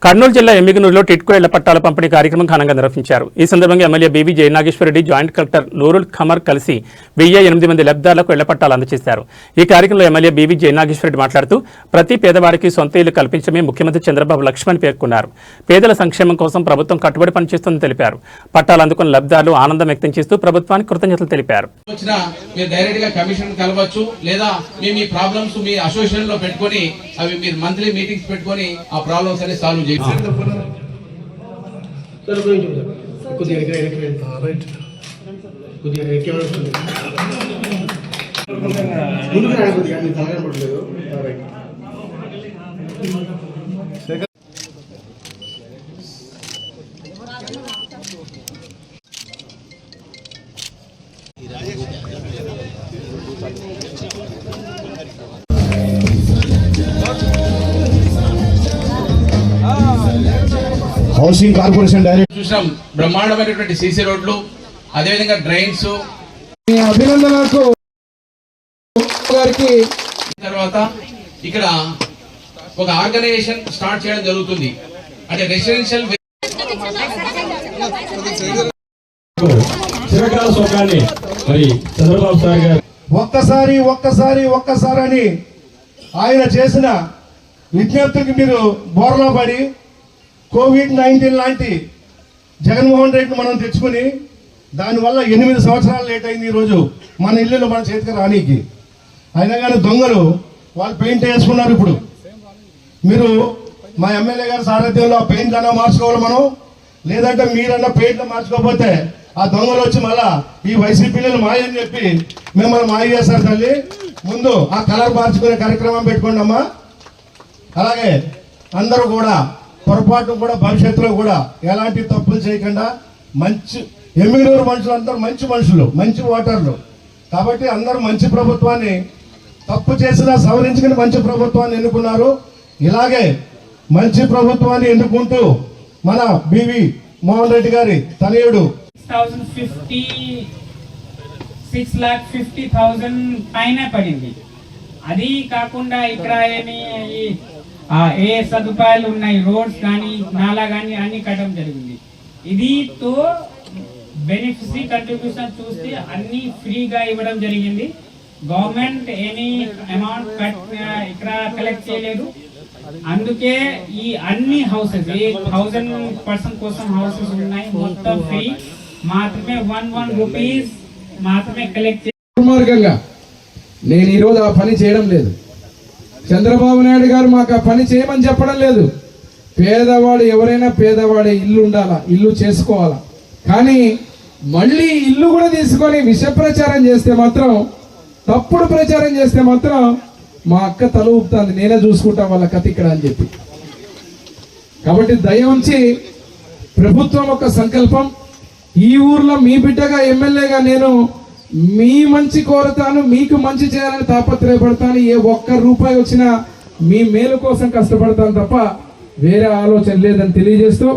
కర్నూలు జిల్లా ఎమ్మిగనూరులో టిట్కో ఇళ్ల పట్టాల పంపిణీ కార్యక్రమం ఘనంగా నిర్వహించారు. ఈ సందర్భంగా MLA BV Jayanageswara Reddy, joint collector Noorul Qamar కలిసి 1008 మంది లబ్ధిదారులకు ఇళ్ల పట్టాలు అందజేశారు. ఈ కార్యక్రమంలో ఎమ్మెల్యే బీవీ జయనాగేశ్వరరెడ్డి మాట్లాడుతూ ప్రతి పేదవారికి సొంత ఇల్లు కల్పించడమే ముఖ్యమంత్రి చంద్రబాబు లక్ష్యమని పేర్కొన్నారు. పేదల సంక్షేమం కోసం ప్రభుత్వం కట్టుబడి పనిచేస్తుందని తెలిపారు. పట్టాలు అందుకున్న లబ్ధిదారులు ఆనందం వ్యక్తం చేస్తూ ప్రభుత్వానికి కృతజ్ఞతలు తెలిపారు. అవి మీరు మంత్లీ మీటింగ్స్ పెట్టుకొని ఆ ప్రాబ్లమ్స్ అన్ని సాల్వ్ చేయండి. హౌసింగ్ కార్పొరేషన్ డైరెక్టర్ చూసాం, బ్రహ్మాండమైనటువంటి సీసీ రోడ్లు, అదేవిధంగా డ్రైన్స్. అభినందనలకు తర్వాత ఇక్కడ ఒక ఆర్గనైజేషన్ స్టార్ట్ చేయడం జరుగుతుంది. అంటే రెసిడెన్షియల్ చిరకాల సుఖాన్ని మరి చంద్రబాబు సార్ గారు ఒక్కసారి అని ఆయన చేసిన విజ్ఞప్తికి మీరు బోర్లా పడి COVID-19 లాంటి జగన్మోహన్ రెడ్డిని మనం తెచ్చుకుని దానివల్ల 8 సంవత్సరాలు లేట్ అయింది. ఈరోజు మన ఇల్లులో మన చేతికి రానీకి అయినా కానీ దొంగలు వాళ్ళు పెయింట్ వేసుకున్నారు. ఇప్పుడు మీరు మా ఎమ్మెల్యే గారి సారథ్యంలో ఆ పెయింట్ అన్నా మార్చుకోవాలి మనం, లేదంటే మీరన్నా పెయింట్ మార్చుకోకపోతే ఆ దొంగలు వచ్చి మళ్ళా ఈ వైసీపీ పిల్లలు మాయని చెప్పి మిమ్మల్ని మాయ చేస్తారు. తల్లి ముందు ఆ కలర్ మార్చుకునే కార్యక్రమం పెట్టుకోండి అమ్మా. అలాగే అందరూ కూడా పొరపాటు కూడా భవిష్యత్తులో కూడా ఎలాంటి తప్పులు చేయకుండా మంచి ఎమ్మిగనూరు మనుషులు అందరూ మంచి మనుషులు, మంచి ఓటర్లు కాబట్టి అందరూ మంచి ప్రభుత్వాన్ని, తప్పు చేసినా సవరించుకుని మంచి ప్రభుత్వాన్ని ఎన్నుకున్నారు. ఇలాగే మంచి ప్రభుత్వాన్ని ఎన్నుకుంటూ మన బివి మోహన్ రెడ్డి గారి తనయుడు 6,50,000 పైన పడింది. అది కాకుండా ఇక్కడ ఏ సదుపాయాలు ఉన్నాయి, రోడ్స్ కానీ నాలా కానీ అన్ని కట్టడం జరిగింది. ఇదితో బెనిఫిషరీ కంట్రిబ్యూషన్ చూస్తే అన్ని ఫ్రీగా ఇవ్వడం జరిగింది. గవర్నమెంట్ ఎనీ అమౌంట్ ఇక్కడ కలెక్ట్ చేయలేదు. అందుకే ఈ అన్ని హౌసెస్ 1000 కోసం హౌసెస్ ఉన్నాయి, మొత్తం ఫ్రీ. మాత్రమే 1 రూపీస్ మాత్రమే కలెక్ట్ మార్గంగా నేను ఈరోజు ఆ పని చేయడం లేదు. చంద్రబాబు నాయుడు గారు మాకు ఆ పని చేయమని చెప్పడం లేదు. పేదవాడు ఎవరైనా పేదవాడే ఇల్లు ఉండాలా, ఇల్లు చేసుకోవాలా. కానీ మళ్ళీ ఇల్లు కూడా తీసుకొని విష ప్రచారం చేస్తే మాత్రం, తప్పుడు ప్రచారం చేస్తే మాత్రం మా అక్క తల ఊపుతుంది, నేనే చూసుకుంటా వాళ్ళ కథ ఇక్కడ అని చెప్పి. కాబట్టి దయ ఉంచి ప్రభుత్వం ఒక సంకల్పం, ఈ ఊర్లో మీ బిడ్డగా ఎమ్మెల్యేగా నేను మీ మంచి కోరుతాను, మీకు మంచి చేయాలని తాపత్రయపడతాను. ఏ ఒక్క రూపాయి వచ్చినా మీ మేలు కోసం కష్టపడతాను తప్ప వేరే ఆలోచన లేదని తెలియజేస్తూ,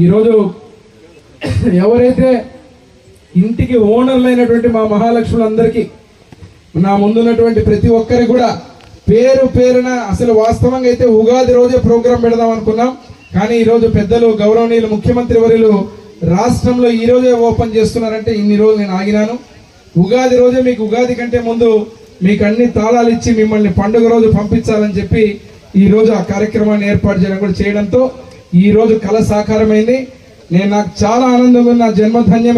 ఈరోజు ఎవరైతే ఇంటికి ఓనర్లైనటువంటి మా మహాలక్ష్ములందరికీ, నా ముందున్నటువంటి ప్రతి ఒక్కరికి కూడా పేరు పేరున, అసలు వాస్తవంగా అయితే ఉగాది రోజే ప్రోగ్రాం పెడదాం అనుకున్నాం. కానీ ఈరోజు పెద్దలు గౌరవనీయులు ముఖ్యమంత్రి వర్యులు రాష్ట్రంలో ఈ రోజే ఓపెన్ చేస్తున్నారంటే ఇన్ని రోజులు నేను ఆగినాను. ఉగాది రోజే మీకు, ఉగాది కంటే ముందు మీకు అన్ని తాళాలు ఇచ్చి మిమ్మల్ని పండుగ రోజు పంపించాలని చెప్పి ఈ రోజు ఆ కార్యక్రమాన్ని ఏర్పాటు చేయడంతో ఈ రోజు కళ సాకారమైంది. నాకు చాలా ఆనందంగా, నా జన్మధన్యం.